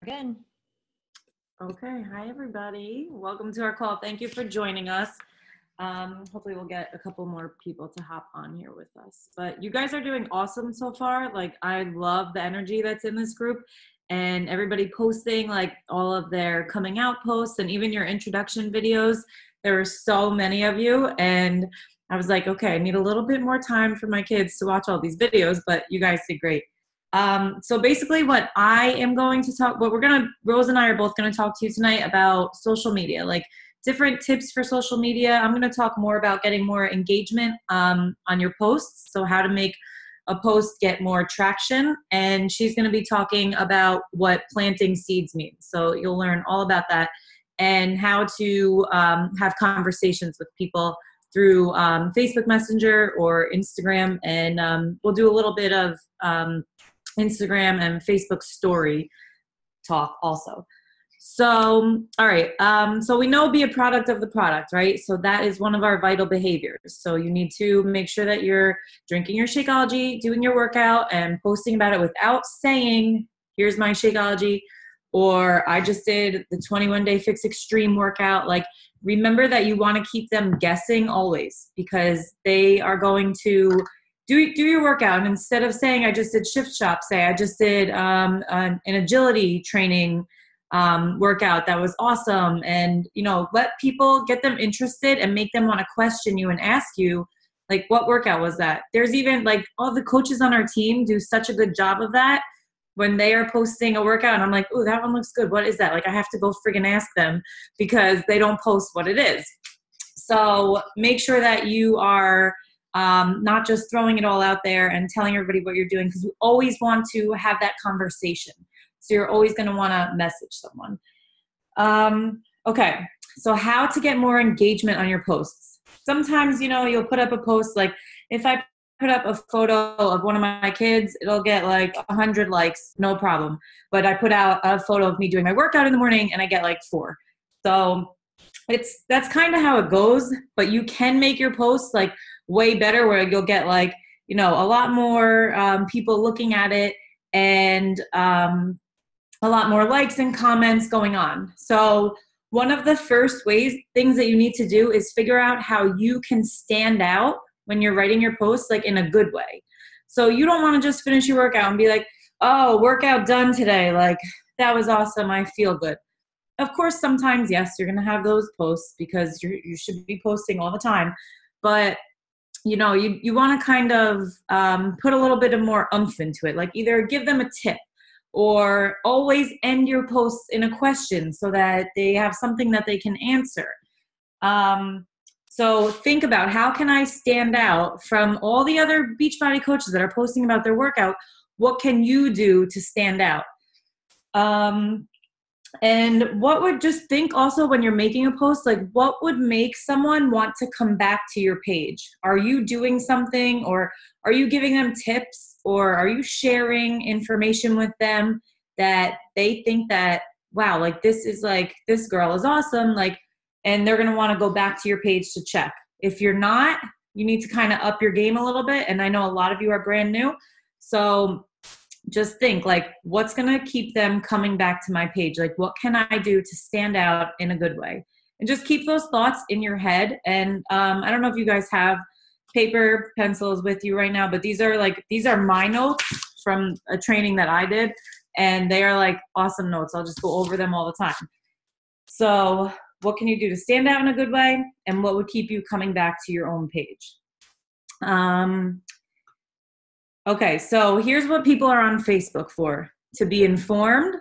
Again. Okay, hi everybody. Welcome to our call. Thank you for joining us. Hopefully we'll get a couple more people to hop on here with us. But you guys are doing awesome so far. Like, I love the energy that's in this group and everybody posting like all of their coming out posts and even your introduction videos. There are so many of you, and I was like, okay, I need a little bit more time for my kids to watch all these videos, but you guys did great. So basically what Rose and I are both gonna talk to you tonight about social media, like different tips for social media. I'm gonna talk more about getting more engagement on your posts, so how to make a post get more traction. And she's gonna be talking about what planting seeds means. So you'll learn all about that and how to have conversations with people through Facebook Messenger or Instagram. And we'll do a little bit of Instagram and Facebook story talk also. So, all right. So we know be a product of the product, right? So that is one of our vital behaviors. So you need to make sure that you're drinking your Shakeology, doing your workout, and posting about it without saying, here's my Shakeology, or I just did the 21-day Fix Extreme workout. Like, remember that you want to keep them guessing always, because they are going to do your workout. And instead of saying, I just did shift shop, say, I just did an agility training workout that was awesome. And, let people, get them interested and make them want to question you and ask you, like, what workout was that? There's even, like, all the coaches on our team do such a good job of that when they are posting a workout. And I'm like, oh, that one looks good. What is that? Like, I have to go friggin' ask them because they don't post what it is. So make sure that you are not just throwing it all out there and telling everybody what you're doing, because you always want to have that conversation. So you're always going to want to message someone. Okay, so how to get more engagement on your posts. Sometimes, you'll put up a post, like if I put up a photo of one of my kids, it'll get like 100 likes, no problem. But I put out a photo of me doing my workout in the morning and I get like 4. So that's kind of how it goes, but you can make your posts like way better, where you'll get like, a lot more people looking at it, and a lot more likes and comments going on. So one of the first things that you need to do is figure out how you can stand out when you're writing your posts, like in a good way. So you don't want to just finish your workout and be like, oh, workout done today, like that was awesome, I feel good. Of course, sometimes, yes, you're going to have those posts because you should be posting all the time. But, you want to kind of put a little bit of more oomph into it. Like, either give them a tip or always end your posts in a question so that they have something that they can answer. So think about, how can I stand out from all the other Beachbody coaches that are posting about their workout? What can you do to stand out? And what would, just think also when you're making a post, like what would make someone want to come back to your page? Are you doing something, or are you giving them tips, or are you sharing information with them that they think that, wow, like this girl is awesome, like, and they're going to want to go back to your page to check. If you're not, you need to kind of up your game a little bit. And I know a lot of you are brand new. So just think, like, what's going to keep them coming back to my page? Like, what can I do to stand out in a good way? And just keep those thoughts in your head. And I don't know if you guys have paper, pencils with you right now, but these are my notes from a training that I did. And they are like awesome notes. I'll just go over them all the time. So what can you do to stand out in a good way? And what would keep you coming back to your own page? Okay, so here's what people are on Facebook for: to be informed,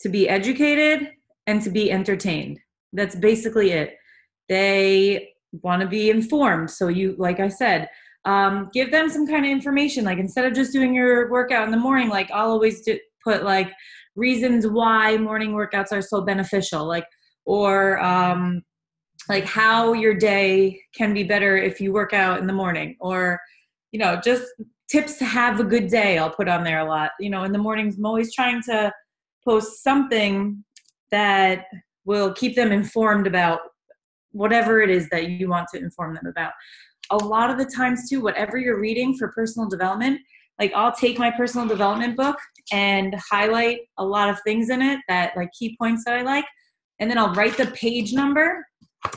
to be educated, and to be entertained. That's basically it. They want to be informed. So you, like I said, give them some kind of information. Like, instead of just doing your workout in the morning, like I'll always put like reasons why morning workouts are so beneficial, like, or like how your day can be better if you work out in the morning, or, just tips to have a good day. I'll put on there a lot. In the mornings, I'm always trying to post something that will keep them informed about whatever it is that you want to inform them about. A lot of the times too, whatever you're reading for personal development, Like I'll take my personal development book and highlight a lot of things in it that like key points that I like. And then I'll write the page number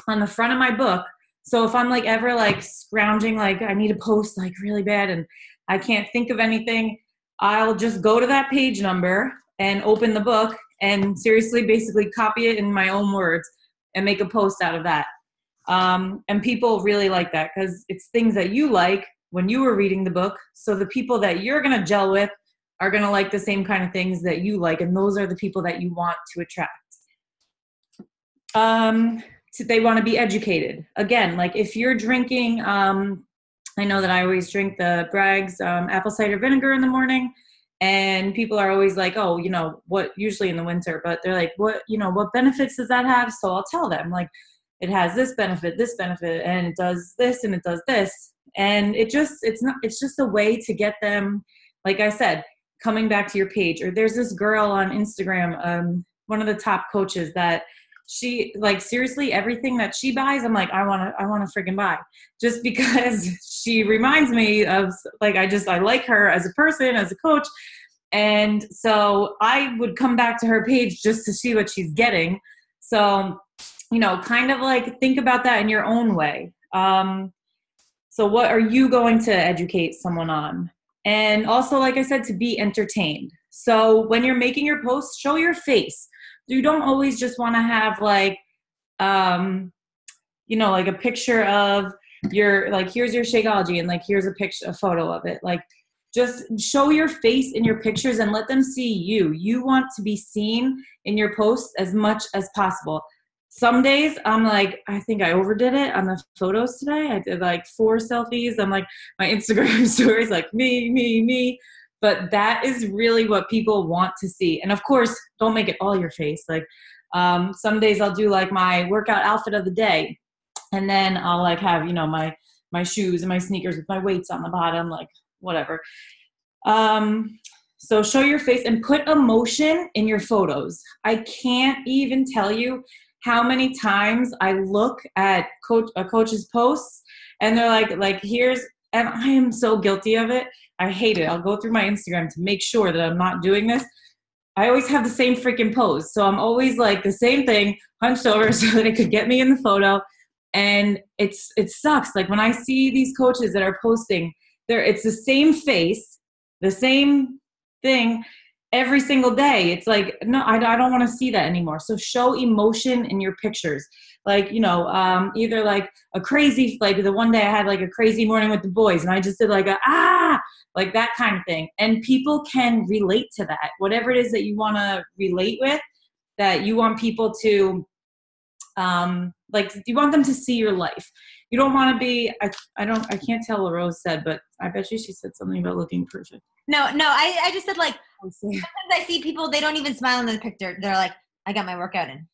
on the front of my book. So if I'm like ever like scrounging, like I need a post like really bad and I can't think of anything, I'll just go to that page number and open the book and seriously basically copy it in my own words and make a post out of that. And people really like that because it's things that you like when you were reading the book. So the people that you're going to gel with are going to like the same kind of things that you like. And those are the people that you want to attract. So they want to be educated. Again, like if you're drinking, I know that I always drink the Bragg's apple cider vinegar in the morning. And people are always like, oh, you know, what, usually in the winter, but they're like, what, you know, what benefits does that have? So I'll tell them like, it has this benefit, and it does this, and it does this. And it's just a way to get them, like I said, coming back to your page. Or there's this girl on Instagram, one of the top coaches that she like seriously everything that she buys, I'm like, I want to freaking buy just because she reminds me of like, I like her as a person, as a coach. And so I would come back to her page just to see what she's getting. So, you know, kind of like think about that in your own way. So what are you going to educate someone on? And also, like I said, to be entertained. So when you're making your posts, show your face. You don't always just want to have like, you know, like a picture of your, like, here's your Shakeology and like, here's a photo of it. Like just show your face in your pictures and let them see you. You want to be seen in your posts as much as possible. Some days I'm like, I think I overdid it on the photos today. I did like 4 selfies. I'm like, my Instagram stories, like me. But that is really what people want to see. And of course, don't make it all your face. Like some days I'll do like my workout outfit of the day. And then I'll like have, you know, my shoes and my sneakers with my weights on the bottom, like whatever. So show your face and put emotion in your photos. I can't even tell you how many times I look at a coach's posts and they're like here's, and I am so guilty of it. I hate it. I'll go through my Instagram to make sure that I'm not doing this. I always have the same freaking pose. So I'm always like the same thing, hunched over so that it could get me in the photo. And it sucks. Like when I see these coaches that are posting, it's the same face, the same thing every single day. It's like, no, I don't want to see that anymore. So show emotion in your pictures. Like, you know, either like a crazy, like the one day I had like a crazy morning with the boys and I just did like like that kind of thing. And people can relate to that. Whatever it is that you want to relate with, that you want people to, like you want them to see your life. You don't want to be, I can't tell what Rose said, but I bet you she said something about looking perfect. No, I just said like, sometimes I see people, they don't even smile in the picture. They're like, I got my workout in.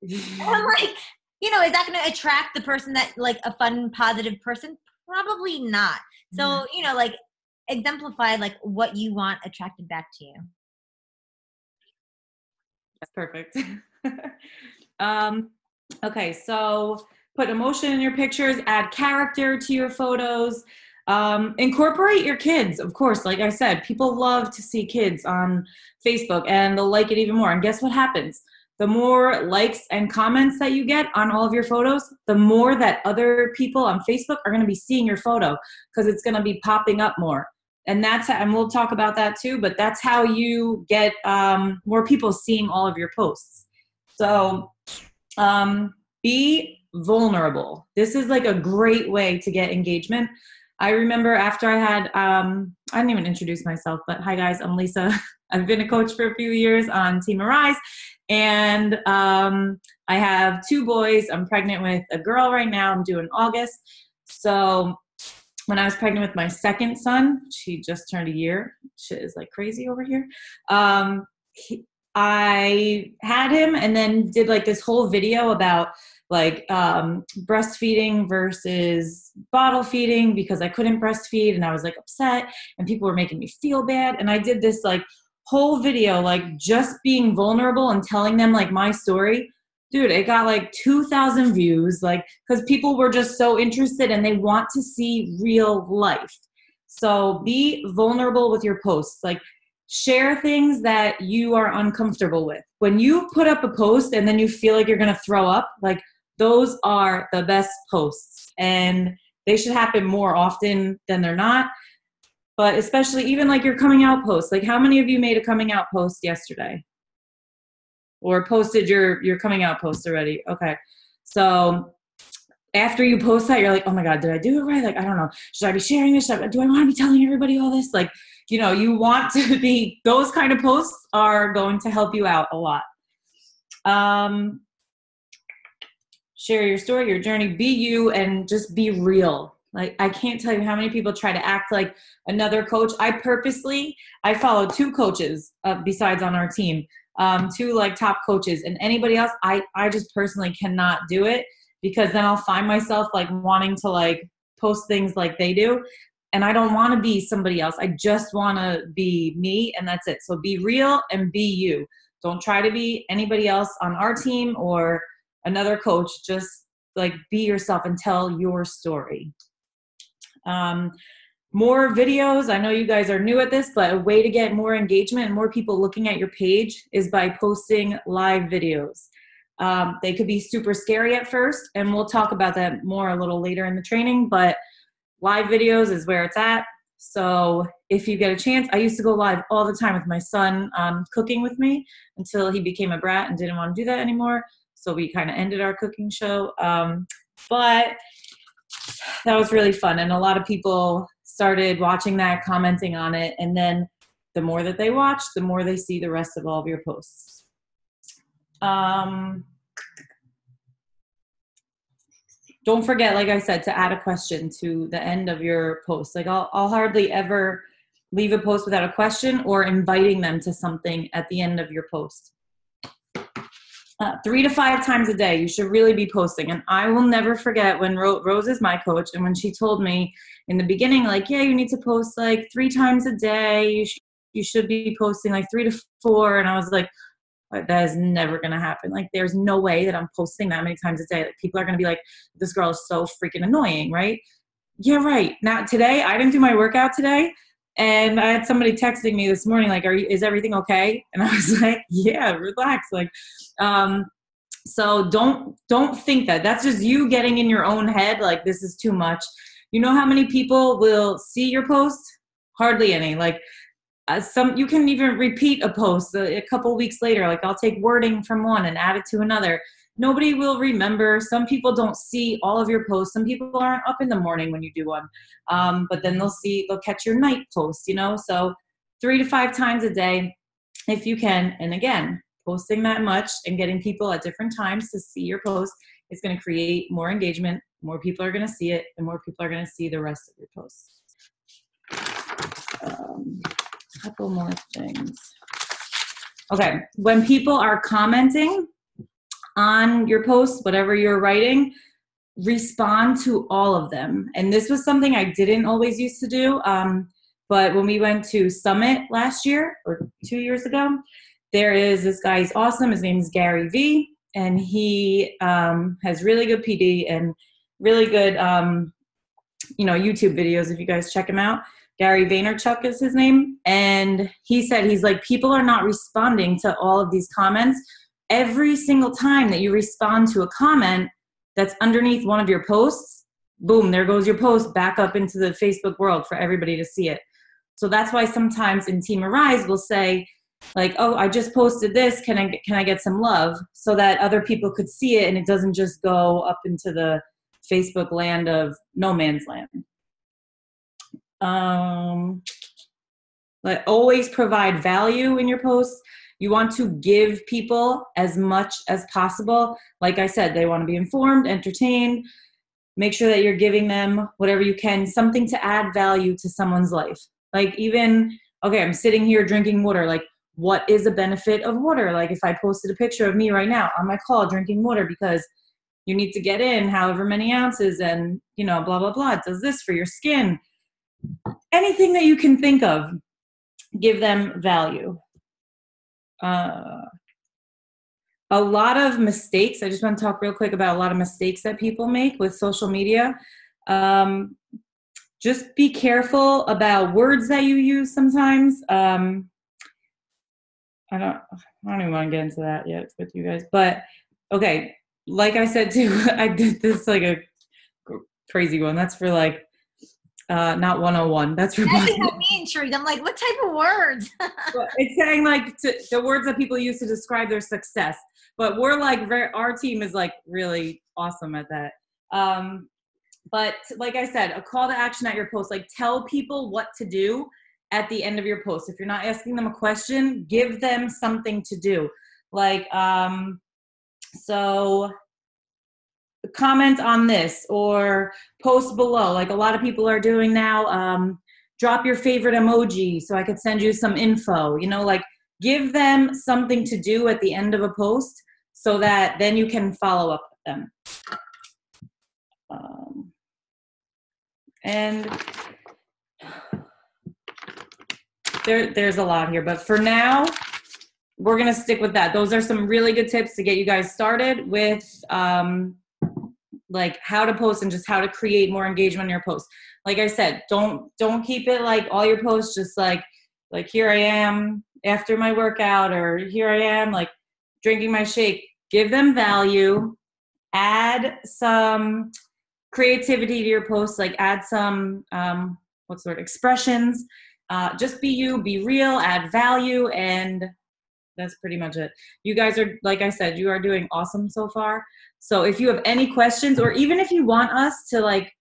And I'm like, you know, is that going to attract the person that like a fun, positive person? Probably not. So, you know, like exemplify like what you want attracted back to you. That's perfect. Okay, so put emotion in your pictures, add character to your photos, incorporate your kids, of course. Like I said, people love to see kids on Facebook and they'll like it even more. And guess what happens? The more likes and comments that you get on all of your photos, the more that other people on Facebook are going to be seeing your photo because it's going to be popping up more. And and we'll talk about that too, but that's how you get more people seeing all of your posts. So be vulnerable. This is like a great way to get engagement. I remember after I had, I didn't even introduce myself, but hi guys, I'm Lisa. I've been a coach for a few years on Team Arise. And I have 2 boys. I'm pregnant with a girl right now. I'm due in August. So when I was pregnant with my second son, she just turned a year. Shit is like crazy over here. I had him and then did like this whole video about like breastfeeding versus bottle feeding because I couldn't breastfeed and I was like upset and people were making me feel bad. And I did this like whole video, like just being vulnerable and telling them like my story. Dude, it got like 2,000 views, like, because people were just so interested and they want to see real life. So be vulnerable with your posts. Like, share things that you are uncomfortable with. When you put up a post and then you feel like you're going to throw up, like, those are the best posts, and they should happen more often than they're not. But especially even like your coming out post, like how many of you made a coming out post yesterday or posted your coming out post already? Okay. So after you post that, you're like, oh my God, did I do it right? Like, I don't know. Should I be sharing this? Do I want to be telling everybody all this? Like, you want to be, those kind of posts are going to help you out a lot. Share your story, your journey, be you, and just be real. Like, I can't tell you how many people try to act like another coach. I follow 2 coaches besides on our team, 2 like top coaches, and anybody else, I just personally cannot do it, because then I'll find myself like wanting to like post things like they do. And I don't want to be somebody else. I just want to be me, and that's it. So be real and be you. Don't try to be anybody else on our team or another coach. Just like be yourself and tell your story. More videos. I know you guys are new at this, but a way to get more engagement and more people looking at your page is by posting live videos. They could be super scary at first, and we'll talk about that more a little later in the training, but live videos is where it's at. So if you get a chance, I used to go live all the time with my son cooking with me until he became a brat and didn't want to do that anymore. So we kind of ended our cooking show. But that was really fun. And a lot of people started watching that, commenting on it. And then the more that they watch, the more they see the rest of all of your posts. Don't forget, like I said, to add a question to the end of your post. Like I'll hardly ever leave a post without a question or inviting them to something at the end of your post. 3 to 5 times a day, you should really be posting. And I will never forget when Rose is my coach, and when she told me in the beginning, like, yeah, you need to post like 3 times a day. You should be posting like 3 to 4. And I was like, that is never going to happen. Like, there's no way that I'm posting that many times a day. Like, people are going to be like, this girl is so freaking annoying, right? Yeah, right. Now, today, I didn't do my workout today. And I had somebody texting me this morning, like, is everything okay? And I was like, yeah, relax. Like, so don't think that. That's just you getting in your own head, like, this is too much. You know how many people will see your post? Hardly any. Like, you can even repeat a post a couple weeks later. Like, I'll take wording from one and add it to another. Nobody will remember. Some people don't see all of your posts. Some people aren't up in the morning when you do one. But then they'll catch your night post, So 3 to 5 times a day, if you can. And again, posting that much and getting people at different times to see your post is going to create more engagement. More people are going to see it, and more people are going to see the rest of your posts. Couple more things. Okay, when people are commenting on your post, whatever you're writing, respond to all of them. And this was something I didn't always used to do, but when we went to Summit last year or 2 years ago, there is this guy, he's awesome. His name is Gary V, and he has really good PD and really good YouTube videos if you guys check him out. Gary Vaynerchuk is his name. And he said, he's like, people are not responding to all of these comments. Every single time that you respond to a comment that's underneath one of your posts, boom, there goes your post back up into the Facebook world for everybody to see it. So that's why sometimes in Team Arise we'll say, like, oh, I just posted this. Can I get some love? So that other people could see it and it doesn't just go up into the Facebook land of no man's land. But always provide value in your posts. You want to give people as much as possible. Like I said, they want to be informed, entertained. Make sure that you're giving them whatever you can, something to add value to someone's life. Like, even, okay, I'm sitting here drinking water. Like, what is a benefit of water? Like, if I posted a picture of me right now on my call drinking water because you need to get in however many ounces and, blah, blah, blah. It does this for your skin. Anything that you can think of, give them value. A lot of mistakes. I just want to talk real quick about a lot of mistakes that people make with social media. just be careful about words that you use sometimes. I don't even want to get into that yet with you guys, but okay. Like I said too, I did this like a crazy one. That's for like, not 101. That's for That got me intrigued. I'm like, what type of words? It's saying like the words that people use to describe their success. But we're like, our team is like really awesome at that. But like I said, a call to action at your post, like tell people what to do at the end of your post. If you're not asking them a question, give them something to do. Like, so comment on this or post below. Like a lot of people are doing now, drop your favorite emoji so I could send you some info, like give them something to do at the end of a post so that then you can follow up with them. And there's a lot here, but for now, we're going to stick with that. Those are some really good tips to get you guys started with like how to post and just how to create more engagement in your posts. Like I said, don't keep it like all your posts just like here I am after my workout, or here I am like drinking my shake. Give them value, add some creativity to your posts, like add some expressions. Just be you, be real, add value, and that's pretty much it. You guys are, like I said, you are doing awesome so far. So if you have any questions, or even if you want us to like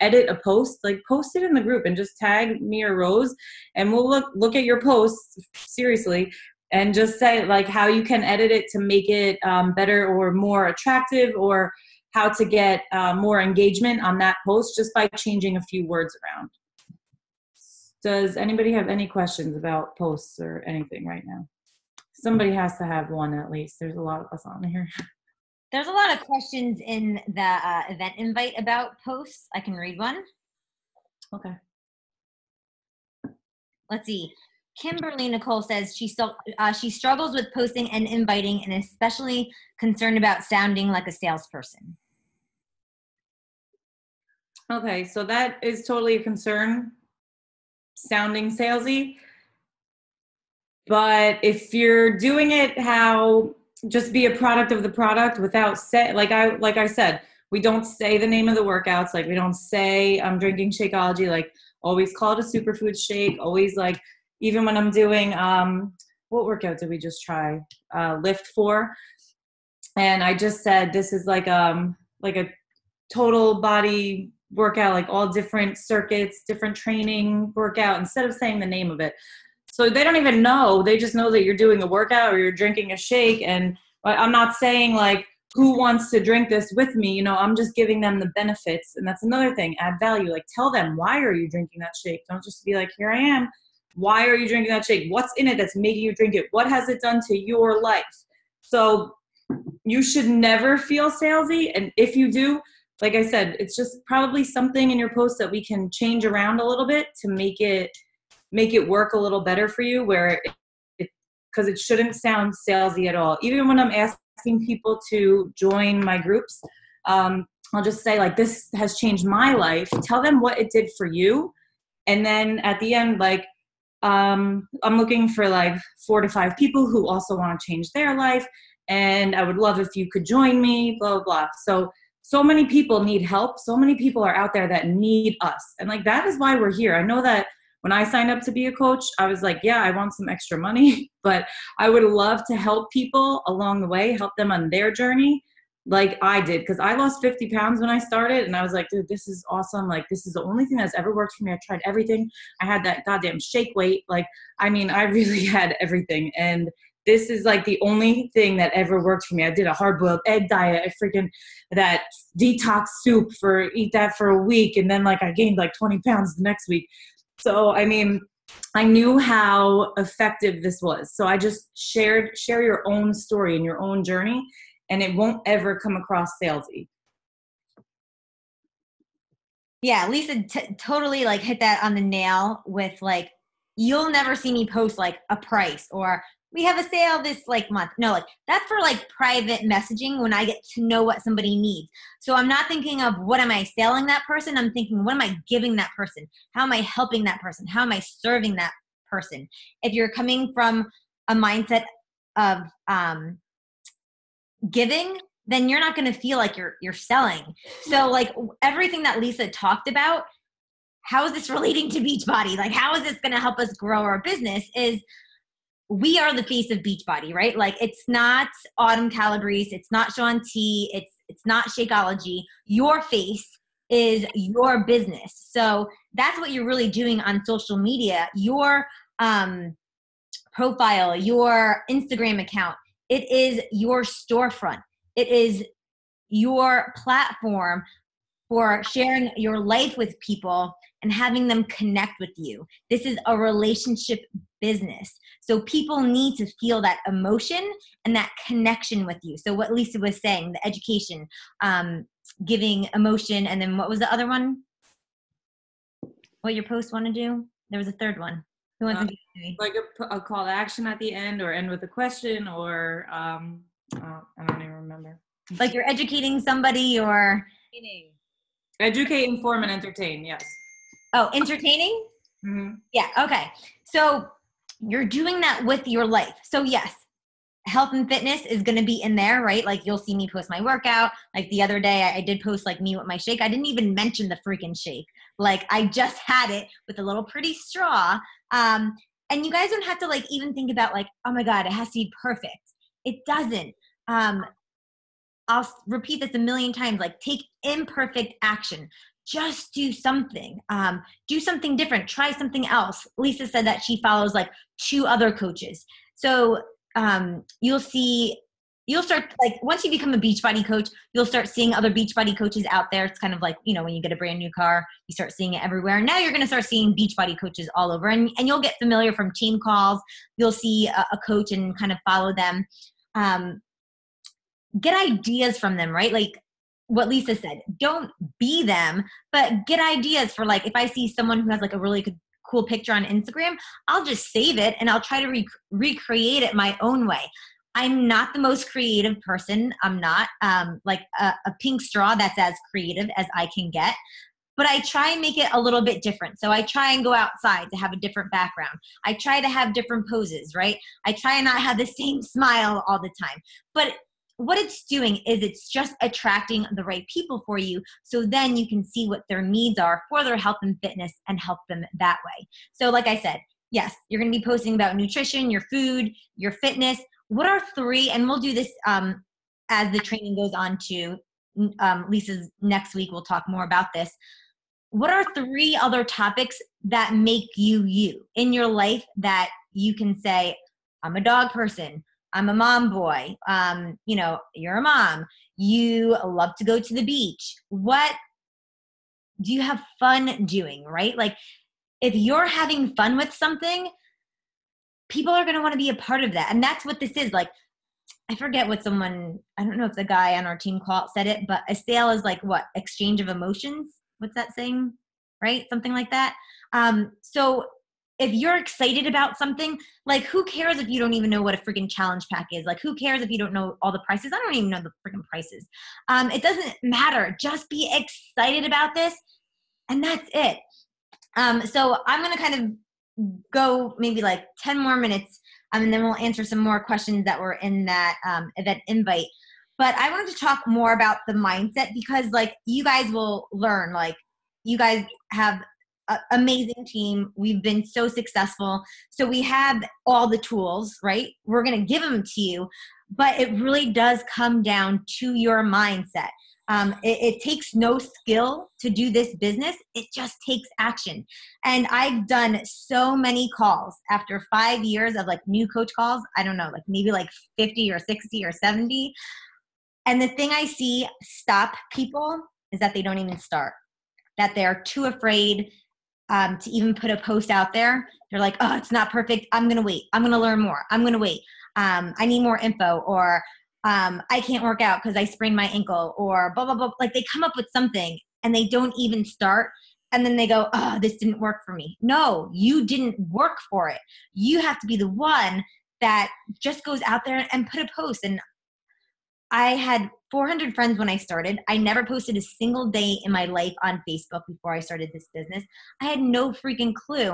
edit a post, like post it in the group and just tag me or Rose, and we'll look at your posts seriously and just say like how you can edit it to make it better or more attractive, or how to get more engagement on that post just by changing a few words around. Does anybody have any questions about posts or anything right now? Somebody has to have one at least. There's a lot of us on here. There's a lot of questions in the event invite about posts. I can read one. Okay. Let's see. Kimberly Nicole says she struggles with posting and inviting, and especially concerned about sounding like a salesperson. Okay, so that is totally a concern, sounding salesy. But if you're doing it just be a product of the product without like I said, we don't say the name of the workouts. Like we don't say I'm drinking Shakeology. Like always call it a superfood shake. Always like, even when I'm doing, what workout did we just try? Lift 4. And I just said, this is like a total body workout, like all different circuits, different training workout, instead of saying the name of it. So they don't even know. They just know that you're doing a workout or you're drinking a shake. And I'm not saying like, who wants to drink this with me? I'm just giving them the benefits. And that's another thing, add value. Like tell them, why are you drinking that shake? Don't just be like, here I am. Why are you drinking that shake? What's in it that's making you drink it? What has it done to your life? So you should never feel salesy. And if you do, like I said, it's just probably something in your post that we can change around a little bit to make it work a little better for you, where because it shouldn't sound salesy at all. Even when I'm asking people to join my groups, I'll just say like, this has changed my life. Tell them what it did for you. And then at the end, like, I'm looking for like 4 to 5 people who also want to change their life. And I would love if you could join me, blah, blah, blah. So many people need help. So many people are out there that need us. And like, that is why we're here. I know that when I signed up to be a coach, I was like, yeah, I want some extra money, but I would love to help people along the way, help them on their journey like I did. Because I lost 50 pounds when I started, and I was like, dude, this is awesome. Like, this is the only thing that's ever worked for me. I tried everything. I had that goddamn shake weight. Like, I mean, I really had everything. And this is like the only thing that ever worked for me. I did a hard-boiled egg diet. I freaking that detox soup eat that for a week. And then like I gained like 20 pounds the next week. So, I mean, I knew how effective this was. So I just share your own story and your own journey, and it won't ever come across salesy. Yeah, Lisa totally like hit that on the nail with like, you'll never see me post like a price or we have a sale this like month. No, like that's for like private messaging when I get to know what somebody needs. So I'm not thinking of what am I selling that person? I'm thinking, what am I giving that person? How am I helping that person? How am I serving that person? If you're coming from a mindset of giving, then you're not going to feel like you're selling. So like everything that Lisa talked about, how is this relating to Beachbody? Like, how is this going to help us grow our business? Is we are the face of Beachbody, right? Like, it's not Autumn Calabrese, it's not Shaun T, it's not Shakeology. Your face is your business. So that's what you're really doing on social media. Your profile, your Instagram account, it is your storefront. It is your platform for sharing your life with people and having them connect with you. This is a relationship business. So people need to feel that emotion and that connection with you. So what Lisa was saying, the education, giving emotion, and then what was the other one? What your post want to do? There was a third one. Who wants to give it to me? Like a call to action at the end, or end with a question, or I don't even remember. Like you're educating somebody, or educate, inform, and entertain. Yes. Oh, entertaining? Mm-hmm. Yeah. Okay. So you're doing that with your life. So yes, health and fitness is going to be in there, right? Like you'll see me post my workout. Like the other day I did post like me with my shake. I didn't even mention the freaking shake. Like I just had it with a little pretty straw. And you guys don't have to like even think about like, oh my God, it has to be perfect. It doesn't. I'll repeat this a million times, like take imperfect action. Just do something. Do something different. Try something else. Lisa said that she follows like 2 other coaches. So you'll start like once you become a Beachbody coach, you'll start seeing other Beachbody coaches out there. It's kind of like, you know, when you get a brand new car, you start seeing it everywhere. Now you're going to start seeing Beachbody coaches all over, and you'll get familiar from team calls. You'll see a coach and kind of follow them. Get ideas from them, right? Like what Lisa said, don't be them, but get ideas for like, if I see someone who has like a really good, cool picture on Instagram, I'll just save it and I'll try to recreate it my own way. I'm not the most creative person. I'm not like a pink straw that's as creative as I can get, but I try and make it a little bit different. So I try and go outside to have a different background. I try to have different poses, right? I try and not have the same smile all the time, but what it's doing is it's just attracting the right people for you. So then you can see what their needs are for their health and fitness and help them that way. So like I said, yes, you're going to be posting about nutrition, your food, your fitness. What are 3, and we'll do this as the training goes on to Lisa's next week. We'll talk more about this. What are 3 other topics that make you in your life that you can say, I'm a dog person, I'm a mom boy, you know, you're a mom, you love to go to the beach. What do you have fun doing, right? Like if you're having fun with something, people are going to want to be a part of that. And that's what this is. Like, I forget what someone, I don't know if the guy on our team call said it, but a sale is like what? Exchange of emotions. What's that saying? Right? Something like that. So if you're excited about something, like who cares if you don't even know what a freaking challenge pack is? Like who cares if you don't know all the prices? I don't even know the freaking prices. It doesn't matter. Just be excited about this. And that's it. So I'm going to kind of go maybe like 10 more minutes and then we'll answer some more questions that were in that event invite. But I wanted to talk more about the mindset because like you guys will learn, like you guys have amazing team. We've been so successful. So we have all the tools, right? We're going to give them to you, but it really does come down to your mindset. It takes no skill to do this business. It just takes action. And I've done so many calls after 5 years of like new coach calls. I don't know, like maybe like 50 or 60 or 70. And the thing I see stop people is that they don't even start, that they're too afraid to even put a post out there. They're like, oh, it's not perfect. I'm going to wait. I'm going to learn more. I'm going to wait. I need more info, or I can't work out because I sprained my ankle, or blah, blah, blah. Like they come up with something and they don't even start. And then they go, oh, this didn't work for me. No, you didn't work for it. You have to be the one that just goes out there and put a post. And I had 400 friends when I started. I never posted a single day in my life on Facebook before I started this business. I had no freaking clue.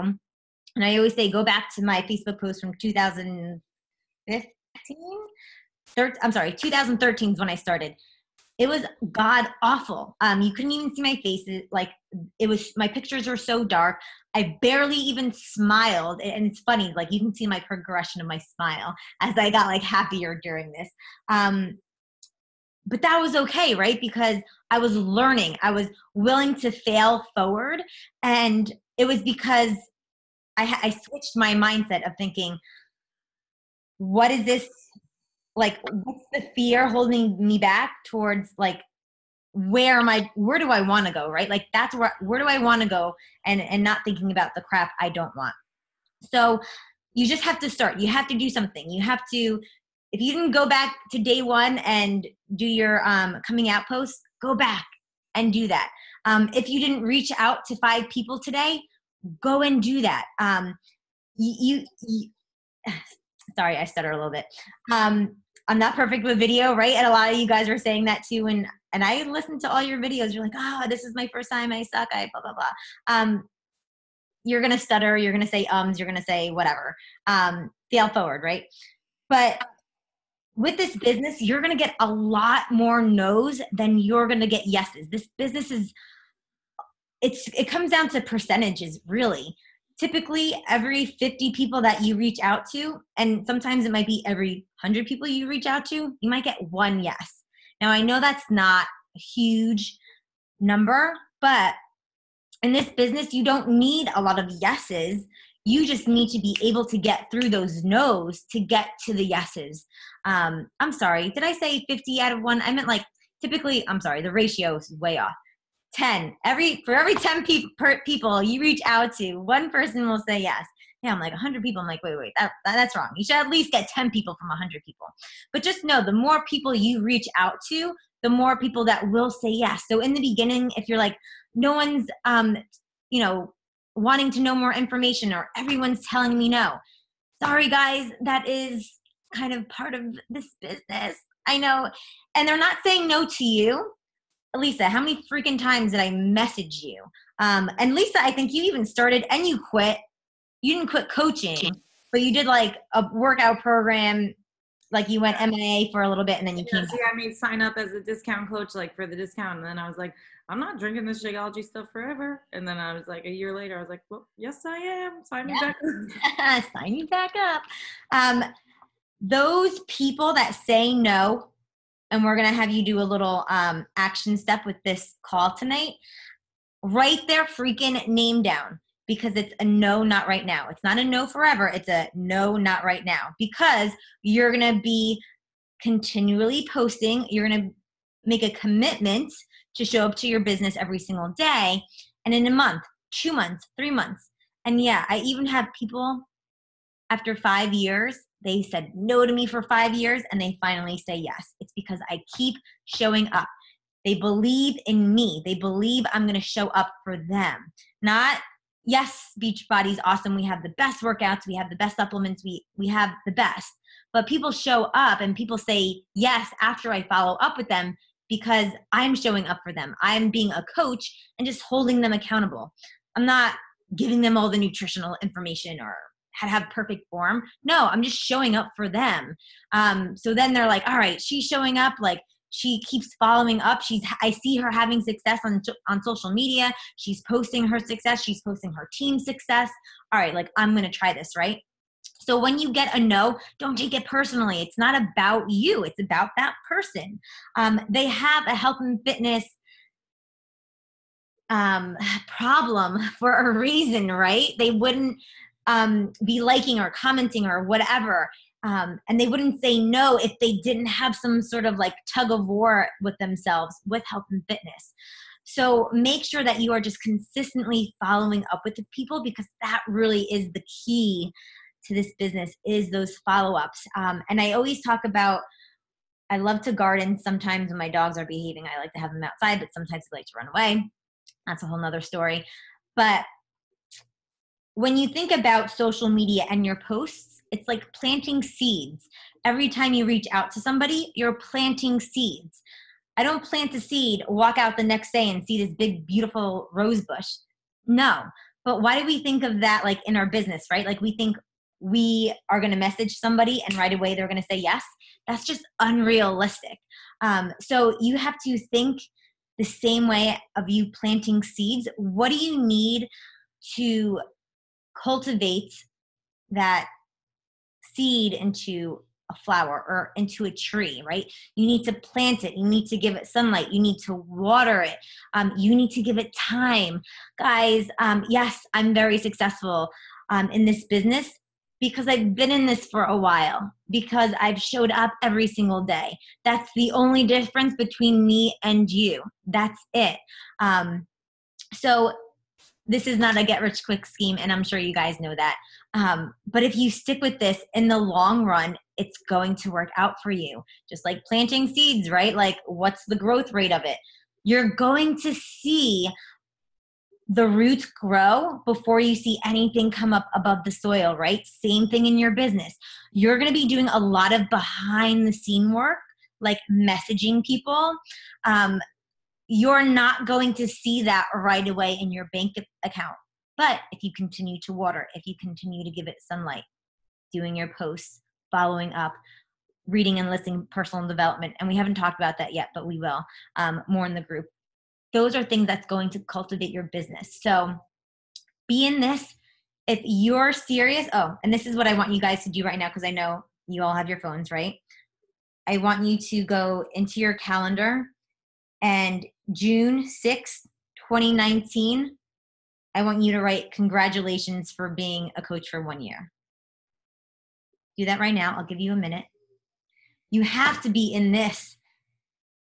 And I always say, go back to my Facebook post from 2015. I'm sorry, 2013 is when I started. It was god awful. You couldn't even see my face. Like, it was, my pictures were so dark. I barely even smiled. And it's funny, like, you can see my progression of my smile as I got like happier during this. But that was okay, right? Because I was learning. I was willing to fail forward. And it was because I switched my mindset of thinking, what is this? Like, what's the fear holding me back towards, like, where do I want to go, right? Like, that's where do I want to go, and not thinking about the crap I don't want. So you just have to start. You have to do something. You have to, if you didn't go back to day one and do your coming out post, go back and do that. If you didn't reach out to 5 people today, go and do that. You sorry, I stutter a little bit. I'm not perfect with video, right? And a lot of you guys are saying that too. And I listened to all your videos. You're like, oh, this is my first time. I suck. I blah, blah, blah. You're going to stutter. You're going to say ums. You're going to say whatever. Fail forward, right? But with this business, you're going to get a lot more no's than you're going to get yeses. This business is, it comes down to percentages, really. Typically, every 50 people that you reach out to, and sometimes it might be every 100 people you reach out to, you might get 1 yes. Now, I know that's not a huge number, but in this business, you don't need a lot of yeses. You just need to be able to get through those no's to get to the yeses. I'm sorry, did I say 50 out of 1? I meant, like, typically, I'm sorry, the ratio is way off. 10. For every 10 people you reach out to, 1 person will say yes. Yeah, I'm like 100 people. I'm like, wait, that's wrong. You should at least get 10 people from 100 people. But just know, the more people you reach out to, the more people that will say yes. So in the beginning, if you're like, no one's, wanting to know more information, or everyone's telling me no. Sorry, guys, that is kind of part of this business. I know. And they're not saying no to you. Lisa, how many freaking times did I message you? And Lisa, I think you even started and you quit. You didn't quit coaching, but you did like a workout program. Like, you went MMA for a little bit and then you came back. Yeah, I mean, sign up as a discount coach, like, for the discount. And then I was like, I'm not drinking this Shakeology stuff forever. And then I was like, a year later, I was like, well, yes, I am. Sign me back up. Sign you back up. Those people that say no, and we're going to have you do a little action step with this call tonight. Write their freaking name down, because it's a no, not right now. It's not a no forever. It's a no, not right now, because you're going to be continually posting. You're going to make a commitment to show up to your business every single day. And in a month, 2 months, 3 months. And yeah, I even have people after 5 years, they said no to me for 5 years and they finally say yes. It's because I keep showing up. They believe in me. They believe I'm going to show up for them. Not, yes, Beachbody's awesome. We have the best workouts. We have the best supplements. We have the best. But people show up and people say yes after I follow up with them, because I'm showing up for them. I'm being a coach and just holding them accountable. I'm not giving them all the nutritional information or how to have perfect form. No, I'm just showing up for them. So then they're like, all right, she's showing up. Like, she keeps following up. I see her having success on social media. She's posting her success. She's posting her team's success. All right, like, I'm going to try this, right? So when you get a no, don't take it personally. It's not about you. It's about that person. They have a health and fitness problem for a reason, right? They wouldn't be liking or commenting or whatever. And they wouldn't say no if they didn't have some sort of like tug of war with themselves with health and fitness. So make sure that you are just consistently following up with the people, because that really is the key to this business, is those follow-ups. And I always talk about, I love to garden. Sometimes when my dogs are behaving, I like to have them outside, but sometimes they like to run away. That's a whole nother story. But when you think about social media and your posts, It's like planting seeds. Every time you reach out to somebody, you're planting seeds. I don't plant a seed, walk out the next day and see this big, beautiful rose bush. No. But why do we think of that like in our business, right? Like we think we are going to message somebody and right away they're going to say yes. That's just unrealistic. So you have to think the same way of you planting seeds. What do you need to cultivate that seed into a flower or into a tree, right? You need to plant it. You need to give it sunlight. You need to water it. You need to give it time. Guys, yes, I'm very successful in this business because I've been in this for a while, because I've showed up every single day. That's the only difference between me and you. That's it. So this is not a get rich quick scheme, and I'm sure you guys know that. But if you stick with this in the long run, it's going to work out for you. Just like planting seeds, right? Like what's the growth rate of it? You're going to see the roots grow before you see anything come up above the soil, right? Same thing in your business. You're going to be doing a lot of behind the scene work, like messaging people. You're not going to see that right away in your bank account. But if you continue to water, if you continue to give it sunlight, doing your posts, following up, reading and listening, personal development, and we haven't talked about that yet, but we will more in the group. Those are things that's going to cultivate your business. So be in this. If you're serious, and this is what I want you guys to do right now, because I know you all have your phones, right? I want you to go into your calendar, and June 6th, 2019, I want you to write congratulations for being a coach for 1 year. Do that right now. I'll give you a minute. You have to be in this.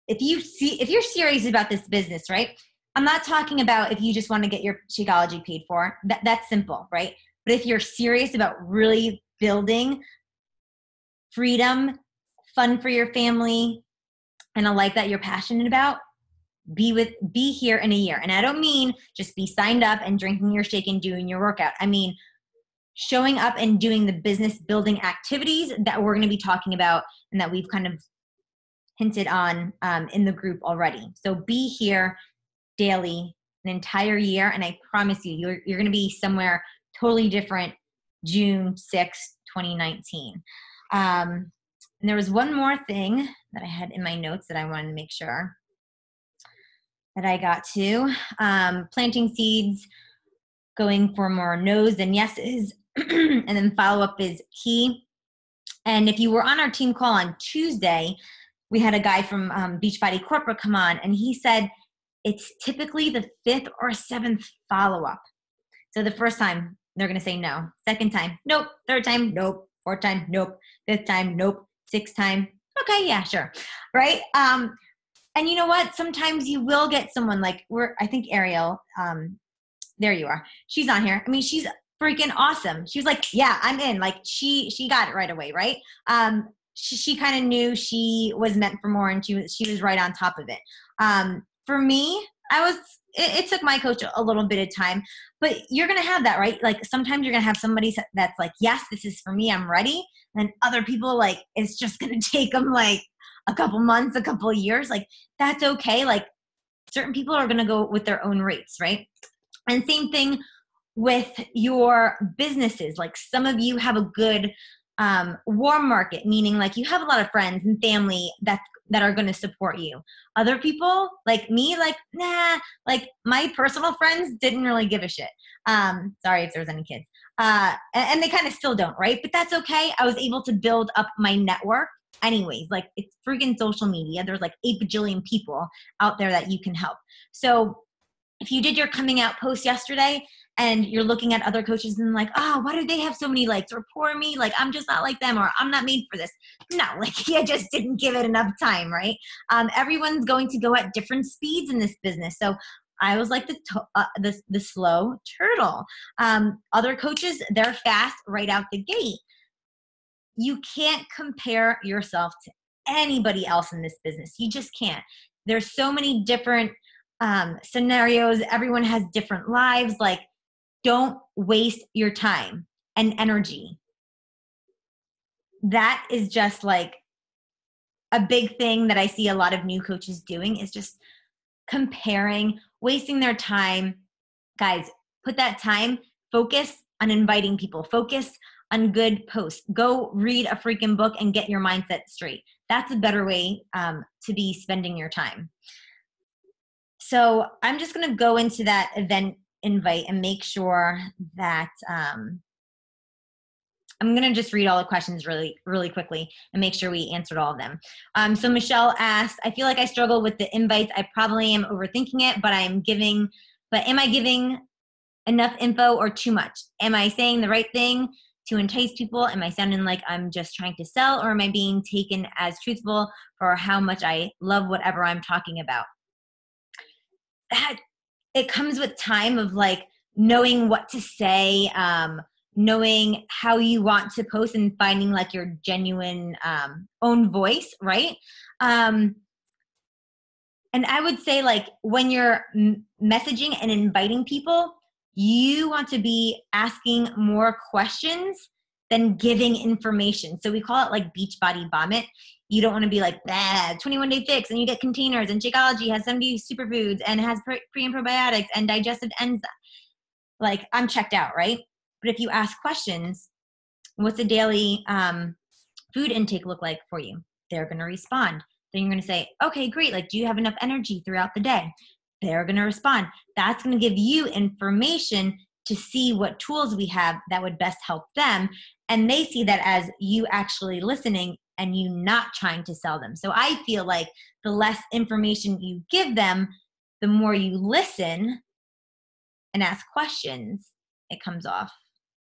If you're serious about this business, right? I'm not talking about if you just want to get your Shakeology paid for. That's simple, right? But if you're serious about really building freedom, fun for your family, and a life that you're passionate about, be here in a year. And I don't mean just be signed up and drinking your shake and doing your workout. I mean showing up and doing the business building activities that we're going to be talking about and that we've kind of hinted on in the group already. So be here daily an entire year, and I promise you, you're going to be somewhere totally different June 6th, 2019. And there was one more thing that I had in my notes that I wanted to make sure that I got to. Planting seeds, going for more no's than yeses, and then follow-up is key. And if you were on our team call on Tuesday, we had a guy from Beachbody Corporate come on, and he said it's typically the 5th or 7th follow-up. So the first time, they're going to say no. Second time, nope. Third time, nope. Fourth time, nope. Fifth time, nope. Sixth time, okay, yeah, sure. Right? And you know what? Sometimes you will get someone like, I think Ariel, there you are. She's on here. I mean, she's freaking awesome. She was like, yeah, I'm in. Like she got it right away, right? She kind of knew she was meant for more, and she was right on top of it. For me, it took my coach a little bit of time, but you're going to have that, right? Like sometimes you're going to have somebody that's like, yes, this is for me, I'm ready. And then other people, like, it's just going to take them like a couple months, a couple of years. Like that's okay. Like certain people are going to go with their own rates, right? And same thing with your businesses. Like some of you have a good warm market, meaning like you have a lot of friends and family that are going to support you. Other people like me, like, nah, like my personal friends didn't really give a shit. Sorry if there's any kids. And they kind of still don't, right? But that's okay. I was able to build up my network anyways. Like it's freaking social media. There's like 8 bajillion people out there that you can help. So if you did your coming out post yesterday and you're looking at other coaches and like, oh, why do they have so many likes? Or poor me, like I'm just not like them, or I'm not made for this. No, like you just didn't give it enough time, right? Everyone's going to go at different speeds in this business. So I was like the slow turtle. Other coaches, they're fast right out the gate. You can't compare yourself to anybody else in this business. You just can't. There's so many different scenarios. Everyone has different lives. Like, don't waste your time and energy that is just like a big thing that I see a lot of new coaches doing, is just comparing, wasting their time. Guys, put that time, focus on inviting people, focus on good posts. Go read a freaking book and get your mindset straight. That's a better way to be spending your time. So I'm just going to go into that event invite and make sure that I'm going to just read all the questions really, really quickly and make sure we answered all of them. So Michelle asked, I feel like I struggle with the invites. I probably am overthinking it, but am I giving enough info or too much? Am I saying the right thing to entice people? Am I sounding like I'm just trying to sell, or am I being taken as truthful for how much I love whatever I'm talking about? That it comes with time of like knowing what to say, knowing how you want to post, and finding like your genuine own voice, right? And I would say, like, when you're messaging and inviting people, you want to be asking more questions than giving information. So we call it like Beachbody Vomit. You don't want to be like, 21-day fix, and you get containers, and Shakeology has 70 superfoods and has pre and probiotics and digestive enzymes. Like, I'm checked out, right? But if you ask questions, what's a daily food intake look like for you? They're going to respond. Then you're going to say, okay, great. Like, do you have enough energy throughout the day? They're going to respond. That's going to give you information to see what tools we have that would best help them. And they see that as you actually listening and you not trying to sell them. So I feel like the less information you give them, the more you listen and ask questions, it comes off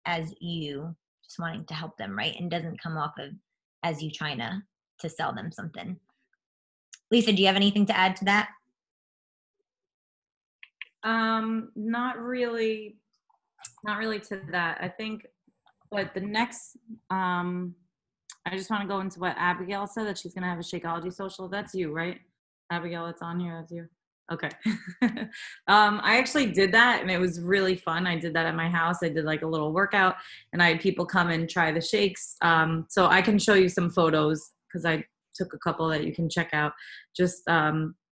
as you just wanting to help them, right? And doesn't come off of as you trying to sell them something. Lisa, do you have anything to add to that? Not really to that. I think, but the next, I just want to go into what Abigail said, that she's going to have a Shakeology social. That's you, right? Abigail, it's on here. That's you. Okay. I actually did that, and it was really fun. I did that at my house. I did like a little workout, and I had people come and try the shakes. So I can show you some photos, because I took a couple that you can check out, just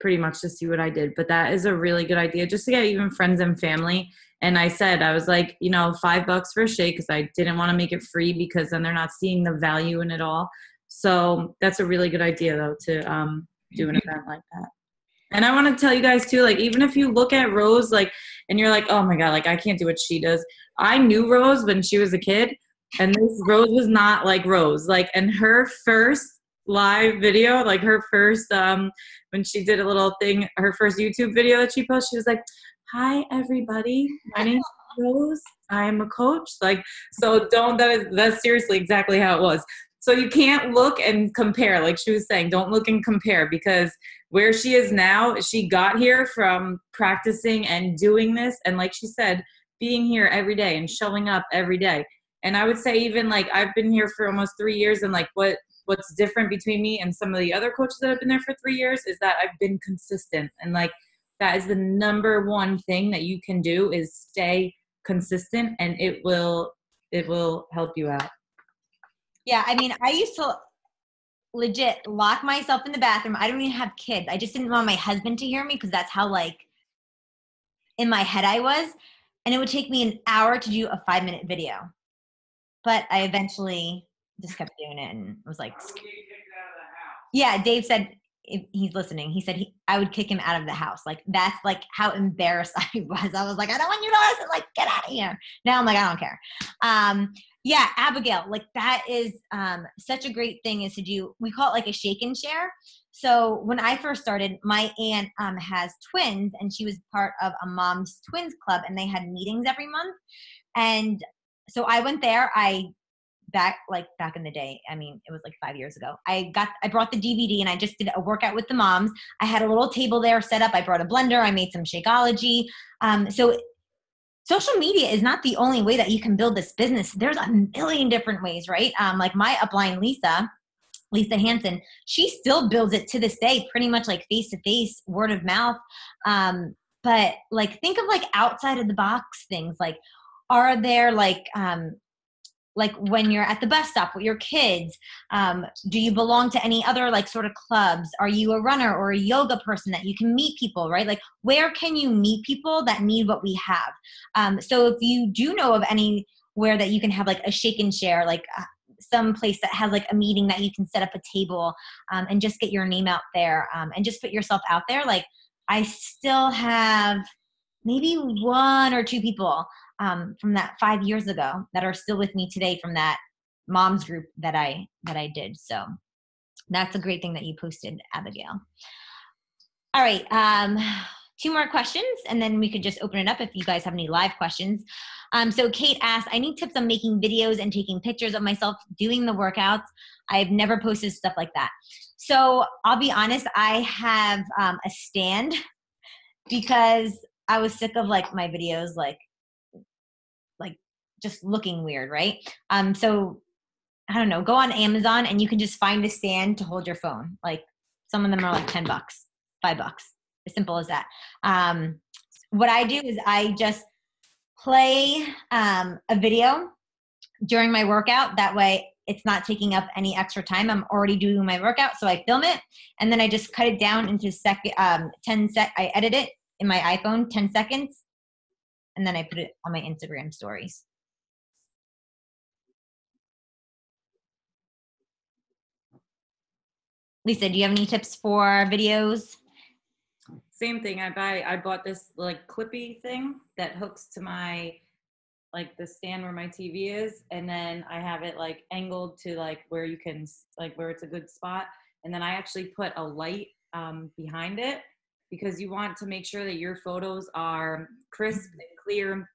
pretty much to see what I did. But that is a really good idea, just to get even friends and family. And I was like, $5 for a shake, because I didn't want to make it free, because then they're not seeing the value in it all. So that's a really good idea, though, to do an event like that. And I want to tell you guys too, like, even if you look at Rose, like, and you're like, oh my God, like, I can't do what she does. I knew Rose when she was a kid, and this Rose was not like Rose. Like, and her first live video, like her first, when she did a little thing, her first YouTube video that she posted, she was like, hi, everybody. My name's Rose. I'm a coach. Like, so that's seriously exactly how it was. So you can't look and compare. Like she was saying, don't look and compare, because where she is now, she got here from practicing and doing this. And like she said, being here every day and showing up every day. And I would say, even like, I've been here for almost 3 years, and like what's different between me and some of the other coaches that have been there for 3 years is that I've been consistent. And like, that is the number one thing that you can do, is stay consistent, and it will help you out. Yeah, I mean, I used to legit lock myself in the bathroom. I don't even have kids. I just didn't want my husband to hear me, because that's how like in my head I was. And it would take me an hour to do a 5-minute video. But I eventually just kept doing it and was like, yeah, Dave said, if he's listening, he said I would kick him out of the house. Like, that's like how embarrassed I was. I was like, I don't want you to listen. Like, get out of here. Now I'm like, I don't care. Yeah, Abigail, like, that is such a great thing, is to do, we call it like a shake and share. So when I first started, my aunt has twins, and she was part of a mom's twins club, and they had meetings every month. And so I went there. Back in the day, I mean, it was like 5 years ago, I brought the DVD, and I just did a workout with the moms. I had a little table there set up. I brought a blender. I made some Shakeology. So social media is not the only way that you can build this business. There's a million different ways, right? Like my upline, Lisa Hansen, she still builds it to this day, pretty much like face-to-face, word of mouth. But like, think of like outside of the box things. Like, are there like, like when you're at the bus stop with your kids? Do you belong to any other like sort of clubs? Are you a runner or a yoga person that you can meet people, right? Like where can you meet people that need what we have? So if you do know of anywhere that you can have like a shake and share, like some place that has like a meeting that you can set up a table and just get your name out there and just put yourself out there. Like I still have maybe 1 or 2 people from that 5 years ago that are still with me today from that moms group that I did. So that's a great thing that you posted, Abigail. All right. 2 more questions and then we could just open it up if you guys have any live questions. So Kate asked, I need tips on making videos and taking pictures of myself doing the workouts. I've never posted stuff like that. So I'll be honest, I have a stand because I was sick of like my videos, like just looking weird, right? So I don't know, go on Amazon and you can just find a stand to hold your phone. Like some of them are like $10, $5, as simple as that. What I do is I just play a video during my workout. That way it's not taking up any extra time. I'm already doing my workout. So I film it and then I just cut it down into 10 sec. I edit it in my iPhone, 10 seconds. And then I put it on my Instagram stories. Lisa, do you have any tips for videos? Same thing. I bought this like clippy thing that hooks to my, like the stand where my TV is. And then I have it like angled to like where you can, like where it's a good spot. And then I actually put a light behind it because you want to make sure that your photos are crisp and clear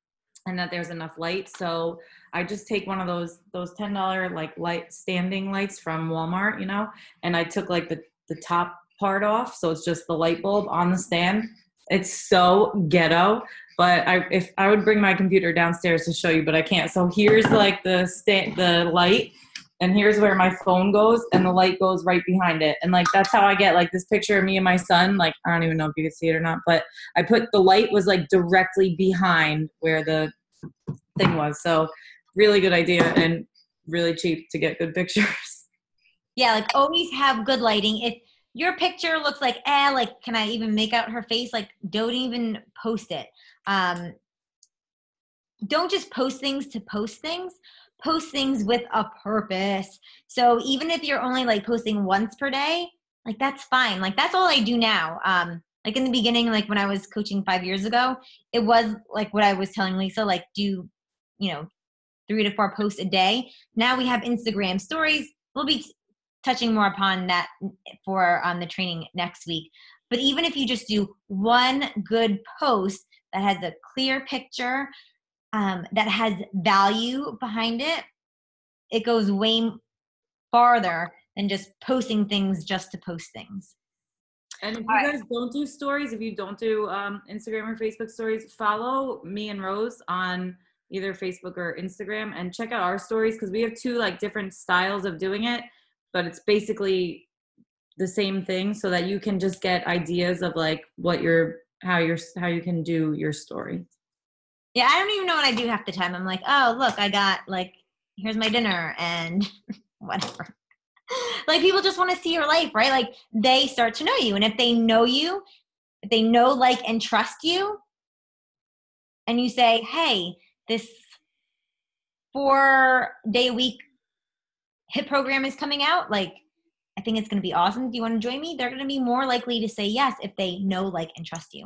and that there's enough light. So I just take one of those $10 like light standing lights from Walmart, you know, and I took like the top part off. So it's just the light bulb on the stand. It's so ghetto, but if I would bring my computer downstairs to show you, but I can't. So here's like the light, and here's where my phone goes, and the light goes right behind it. And like, that's how I get like this picture of me and my son. Like, I don't even know if you can see it or not, but I put the light was like directly behind where the thing was. So really good idea and really cheap to get good pictures. Yeah, like always have good lighting. If your picture looks like, like, can I even make out her face? Like, don't even post it. Don't just post things to post things. Post things with a purpose. So even if you're only like posting once per day, like that's fine. Like that's all I do now. Like in the beginning, like when I was coaching 5 years ago, it was like what I was telling Lisa, like do, 3 to 4 posts a day. Now we have Instagram stories. We'll be touching more upon that for the training next week. But even if you just do one good post that has a clear picture, that has value behind it, it goes way farther than just posting things just to post things. And if you guys don't do stories, if you don't do Instagram or Facebook stories, follow me and Rose on either Facebook or Instagram and check out our stories because we have 2 like different styles of doing it, but it's basically the same thing so that you can just get ideas of like how you can do your story. Yeah, I don't even know what I do half the time. I'm like, oh, look, I got like, here's my dinner and whatever. Like people just want to see your life, right? Like they start to know you. And if they know you, if they know, like, and trust you, and you say, hey, this 4-day-a-week HIIT program is coming out, like, I think it's going to be awesome. Do you want to join me? They're going to be more likely to say yes if they know, like, and trust you.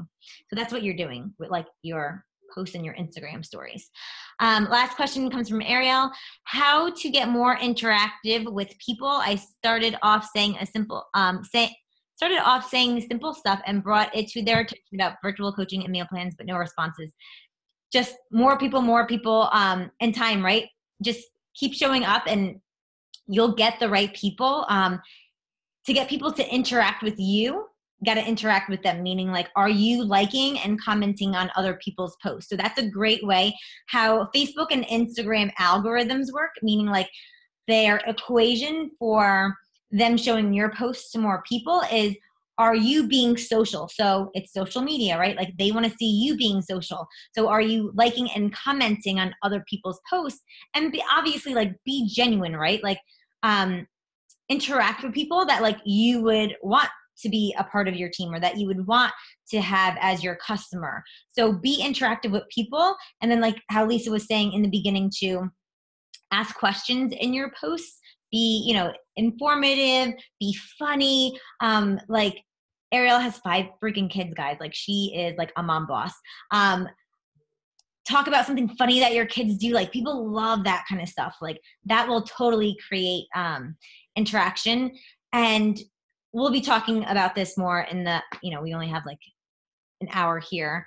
So that's what you're doing with like your post in your Instagram stories. Last question comes from Ariel. How to get more interactive with people? I started off saying simple stuff and brought it to their attention about virtual coaching and meal plans, but no responses. Just more people, and time, right? Just keep showing up and you'll get the right people. To get people to interact with you, got to interact with them, meaning like, are you liking and commenting on other people's posts? So that's a great way. How Facebook and Instagram algorithms work, meaning like their equation for them showing your posts to more people is, are you being social? So it's social media, right? Like they want to see you being social. So are you liking and commenting on other people's posts? And obviously like be genuine, right? Like interact with people that like you would want to be a part of your team or that you would want to have as your customer. So be interactive with people. And then like how Lisa was saying in the beginning to ask questions in your posts, be, you know, informative, be funny. Like Ariel has 5 freaking kids, guys. Like she is like a mom boss. Talk about something funny that your kids do. Like people love that kind of stuff. Like that will totally create interaction. And we'll be talking about this more in the, you know, we only have like an hour here.